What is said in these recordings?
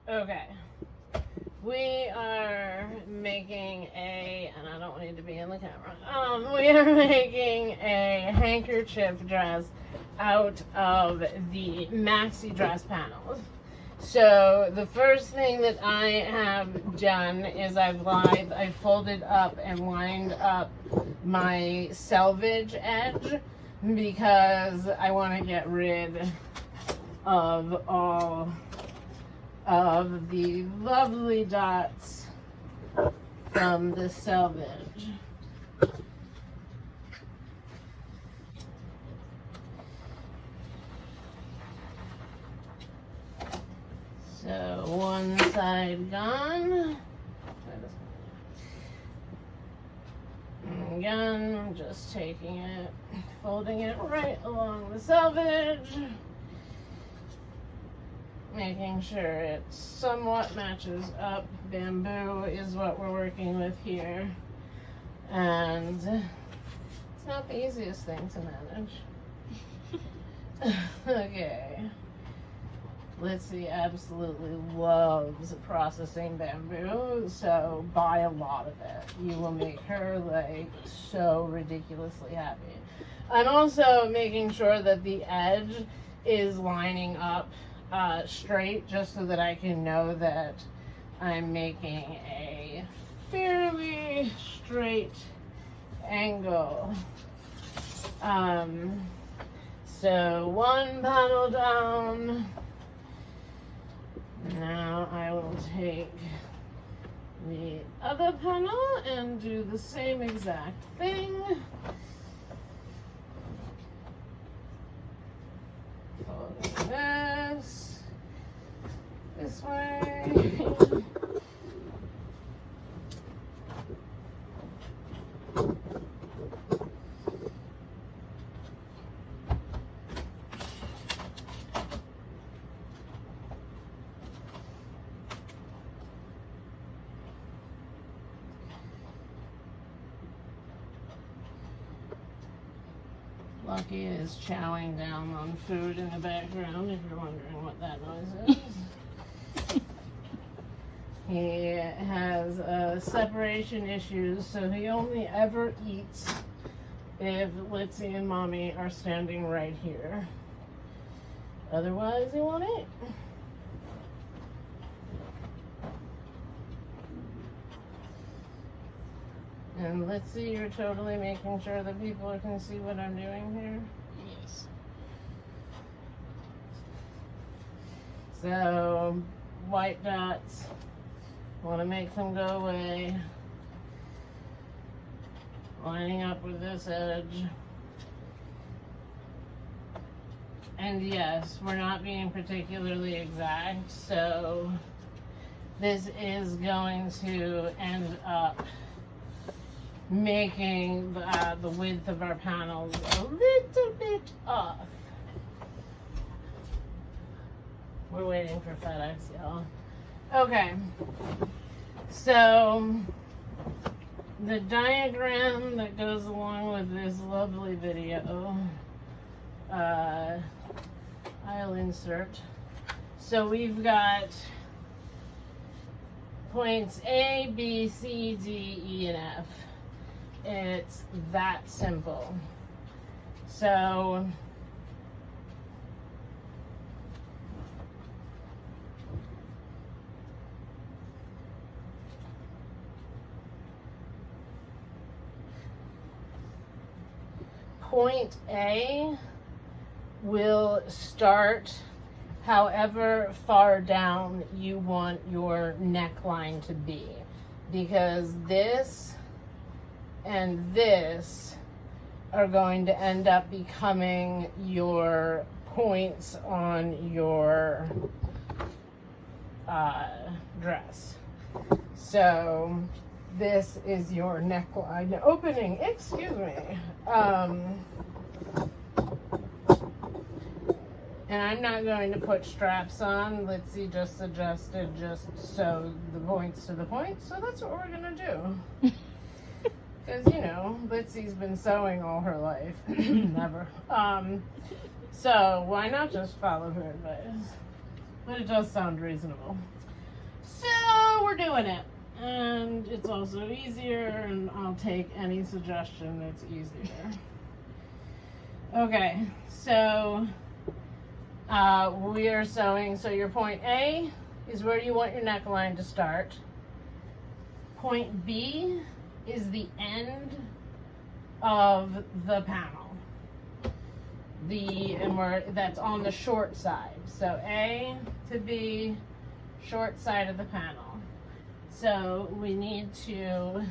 Okay. We are making and I don't need to be in the camera. We are making a handkerchief dress out of the maxi dress panels. So the first thing that I have done is I folded up and lined up my selvage edge because I want to get rid of all of the lovely dots from the selvage. So one side gone. And again, I'm just taking it, folding it right along the selvage, making sure it somewhat matches up. Bamboo is what we're working with here, and it's not the easiest thing to manage. Okay. Litsy absolutely loves processing bamboo, so buy a lot of it. You will make her like so ridiculously happy. I'm also making sure that the edge is lining up straight, just so that I can know that I'm making a fairly straight angle. So one panel down. Now I will take the other panel and do the same exact thing. Fold this way. Lucky is chowing down on food in the background, if you're wondering what that noise is. He has separation issues, so he only ever eats if Litsy and Mommy are standing right here. Otherwise, he won't eat. And let's see, you're totally making sure that people can see what I'm doing here? Yes. So, white dots, want to make them go away. Lining up with this edge. And yes, we're not being particularly exact, so this is going to end up making the width of our panels a little bit off. We're waiting for FedEx, y'all. Okay, so the diagram that goes along with this lovely video, I'll insert. So we've got points A, B, C, D, E, and F. It's that simple. So point A will start however far down you want your neckline to be, because this and this are going to end up becoming your points on your dress. So this is your neckline opening, excuse me. And I'm not going to put straps on. Litsy just suggested just sew the points to the points, so that's what we're gonna do. Because, you know, Litsy's been sewing all her life. Never. So why not just follow her advice? But it does sound reasonable. So we're doing it. And it's also easier, and I'll take any suggestion that's easier. Okay, so we are sewing. So your point A is where you want your neckline to start. Point B is the end of the panel. That's on the short side. So A to B, short side of the panel. So we need to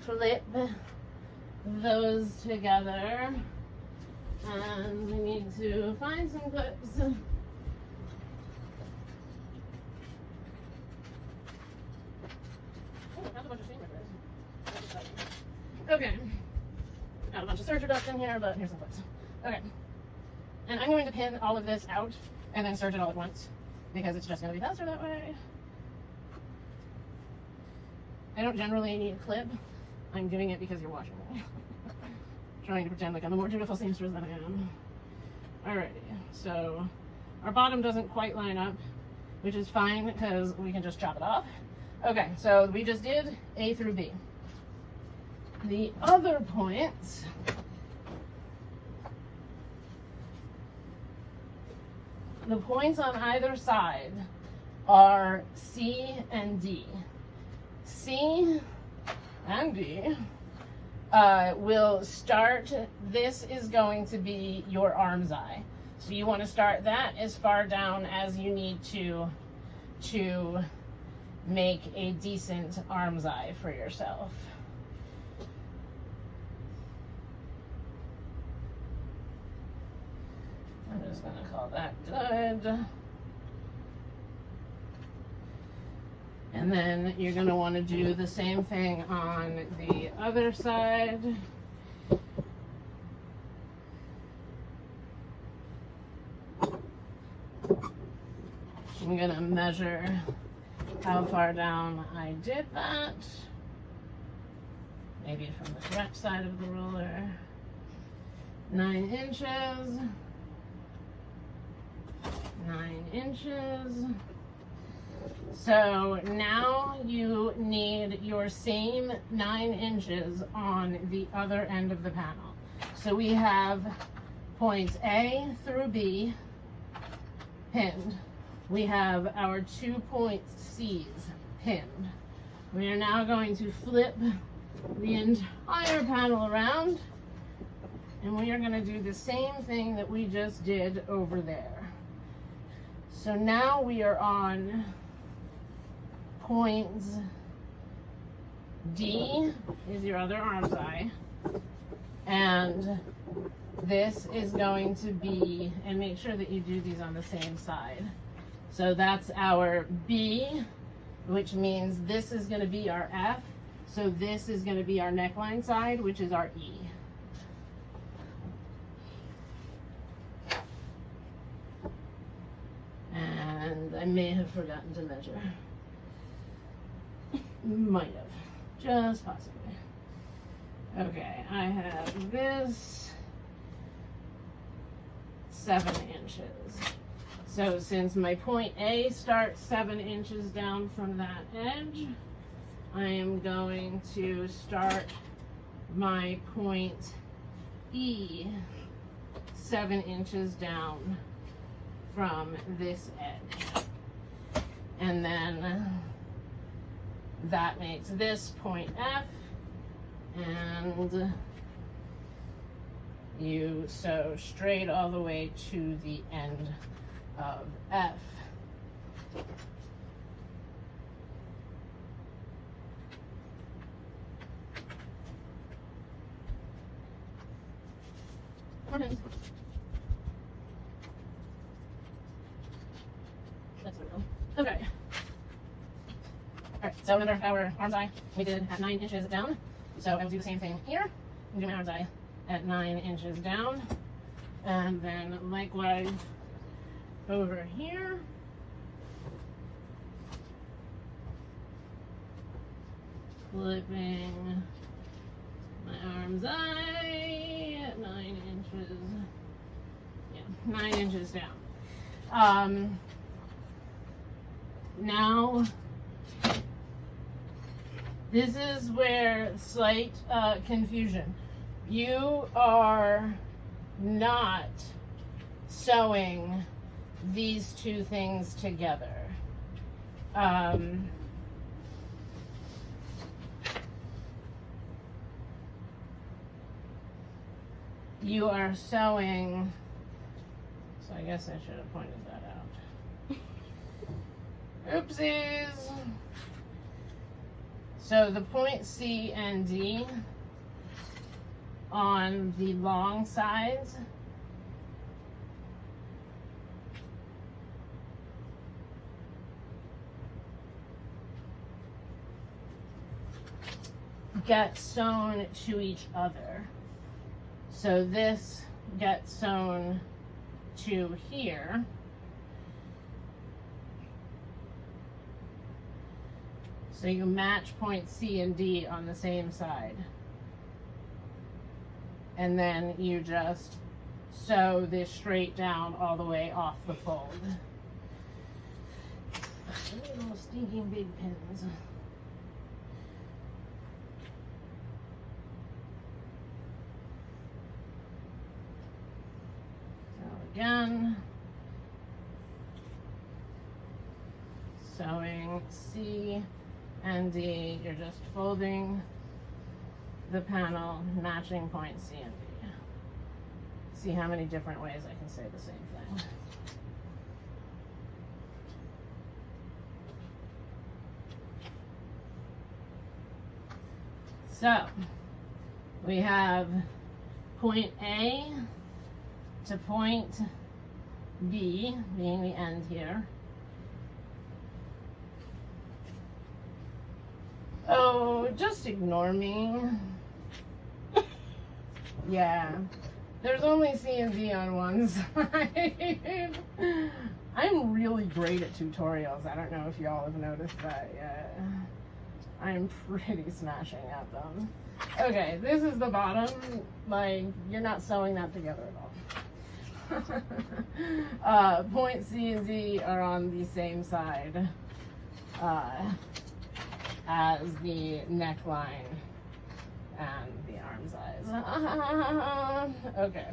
clip those together, and we need to find some clips. Okay, got a bunch of serger dust in here, but here's some clips. Okay, and I'm going to pin all of this out and then serge it all at once because it's just going to be faster that way. I don't generally need a clip. I'm doing it because you're watching me. Trying to pretend like I'm a more dutiful seamstress than I am. Alrighty, so our bottom doesn't quite line up, which is fine because we can just chop it off. Okay, so we just did A through B. The other points, the points on either side are C and D. C and D will start, this is going to be your arm's eye. So you want to start that as far down as you need to make a decent arm's eye for yourself. I'm just going to call that good. And then you're going to want to do the same thing on the other side. I'm going to measure how far down I did that. Maybe from the correct side of the ruler. 9 inches. 9 inches. So now you need your same 9 inches on the other end of the panel. So we have points A through B pinned. We have our 2 points C's pinned. We are now going to flip the entire panel around, and we are going to do the same thing that we just did over there. So now we are on points D is your other arm's eye, and this is going to be, and make sure that you do these on the same side. So that's our B, which means this is going to be our F, so this is going to be our neckline side, which is our E. And I may have forgotten to measure. Might have, just possibly. Okay, I have this 7 inches. So since my point A starts 7 inches down from that edge, I am going to start my point E 7 inches down from this edge. And then that makes this point F, and you sew straight all the way to the end of F. Okay. That's the real. Okay. Alright, so remember our arm's eye we did at 9 inches down. So I will do the same thing here. I'm do my arm's eye at 9 inches down. And then likewise over here. Flipping my arm's eye at 9 inches. Yeah, 9 inches down. Now, this is where slight confusion. You are not sewing these two things together. You are sewing, so I guess I should have pointed that out. Oopsies. So the point C and D on the long sides get sewn to each other. So this gets sewn to here. So you match point C and D on the same side. And then you just sew this straight down all the way off the fold. Little stinking big pins. So again, sewing C and D, you're just folding the panel, matching point C and D. See how many different ways I can say the same thing. So, we have point A to point B, being the end here. Oh, just ignore me. Yeah, there's only C and D on one side. I'm really great at tutorials. I don't know if y'all have noticed that yet. I'm pretty smashing at them. Okay, this is the bottom. Like, you're not sewing that together at all. Point C and D are on the same side as the neckline and the arm size. Okay,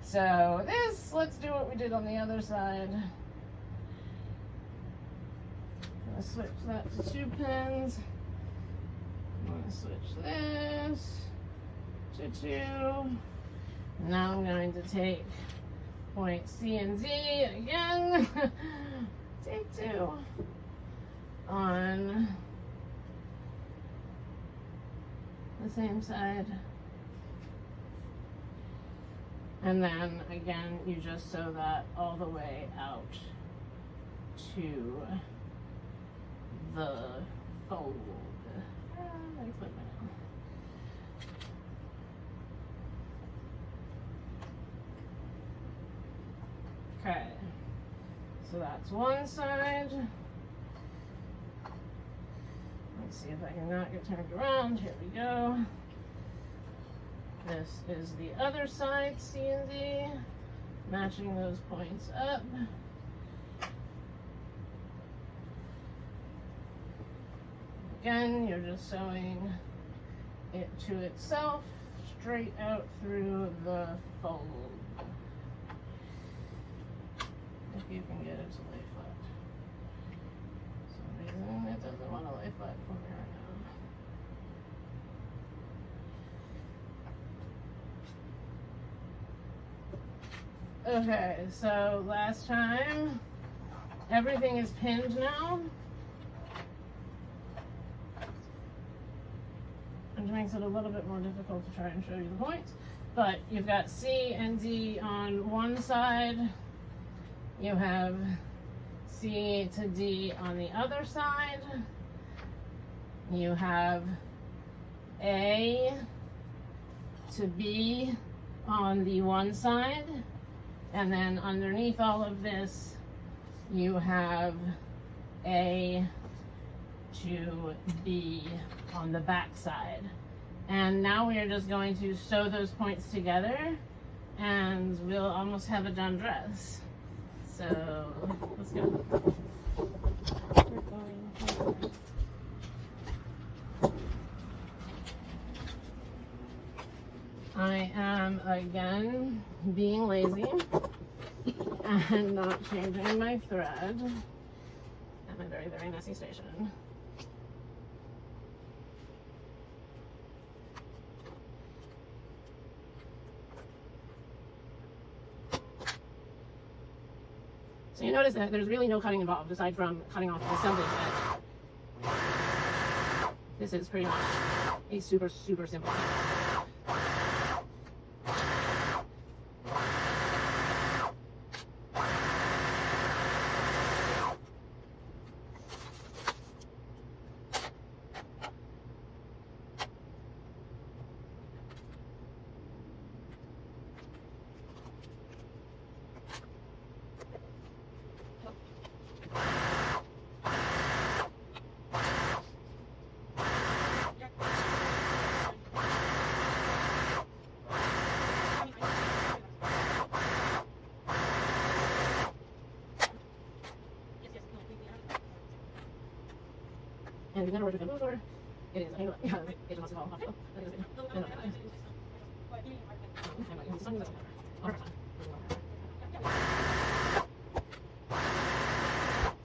so this, let's do what we did on the other side. I'm gonna switch that to 2 pins. I'm gonna switch this to 2. Now I'm going to take point C and D again. Take 2 on the same side, and then again you just sew that all the way out to the fold. Okay, so that's one side. Let's see if I can not get turned around. Here we go. This is the other side, C and D, matching those points up. Again, you're just sewing it to itself, straight out through the fold. If you can get it to lay flat. For some reason, it doesn't want to lay flat for me right now. Okay, so last time, everything is pinned now. Which makes it a little bit more difficult to try and show you the points. But you've got C and D on one side. You have C to D on the other side. You have A to B on the one side. And then underneath all of this, you have A to B on the back side. And now we are just going to sew those points together and we'll almost have a done dress. So let's go. We're going here. I am again being lazy and not changing my thread at my very, very messy station. So you notice that there's really no cutting involved aside from cutting off the selvage edge. This is pretty much a super, super simple. And we've never worked with them before. It is, I know, it just wants to fall off.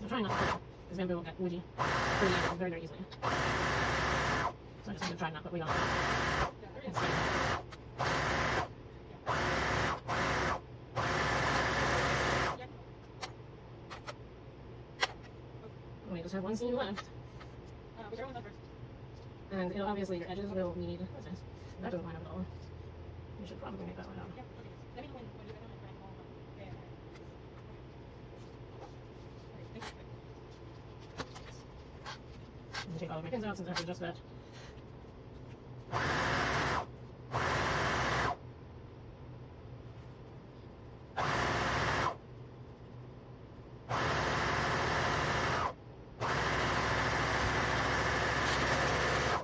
So trying not to put this bamboo will get woody pretty very, very easily. So I'm just going to try not to put weight on it. We just have one seam left. And it'll, obviously your edges will need, that's nice. That doesn't line up at all. You should probably make that line up. I'm going to take all of my pins out since I have to adjust that.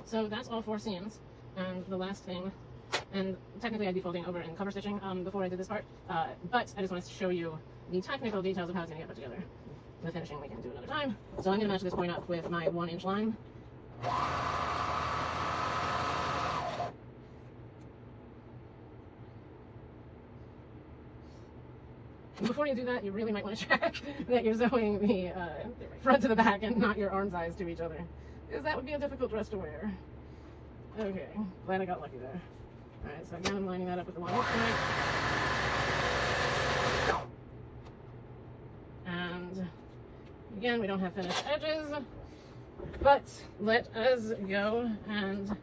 So that's all 4 seams, and the last thing, and technically I'd be folding over and cover stitching before I did this part, but I just wanted to show you the technical details of how it's going to get put together. The finishing we can do another time. So I'm going to match this point up with my 1-inch line. Before you do that, you really might want to check that you're sewing the front to the back and not your arm size to each other, because that would be a difficult dress to wear. Okay, glad I got lucky there. Alright, so again I'm lining that up with the 1-inch point. And again, we don't have finished edges, but let us go and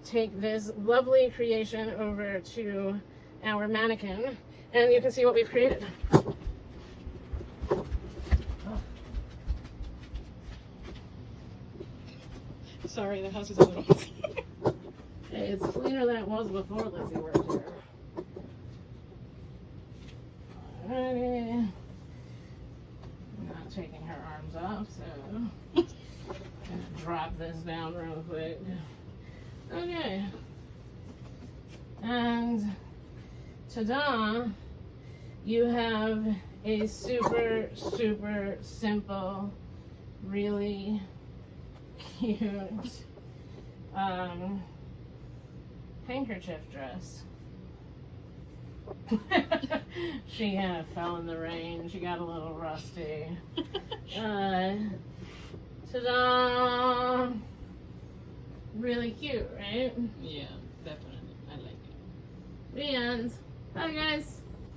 take this lovely creation over to our mannequin, and you can see what we've created. Sorry, the house is a little hey, it's cleaner than it was before Lizzie worked here. Alrighty. I'm not taking her arms off, so I'm gonna drop this down real quick. Okay. And ta-da! You have a super, super simple, really cute handkerchief dress. She fell in the rain. She got a little rusty. Ta-da! Really cute, right? Yeah, definitely. I like it. The end. Bye, guys.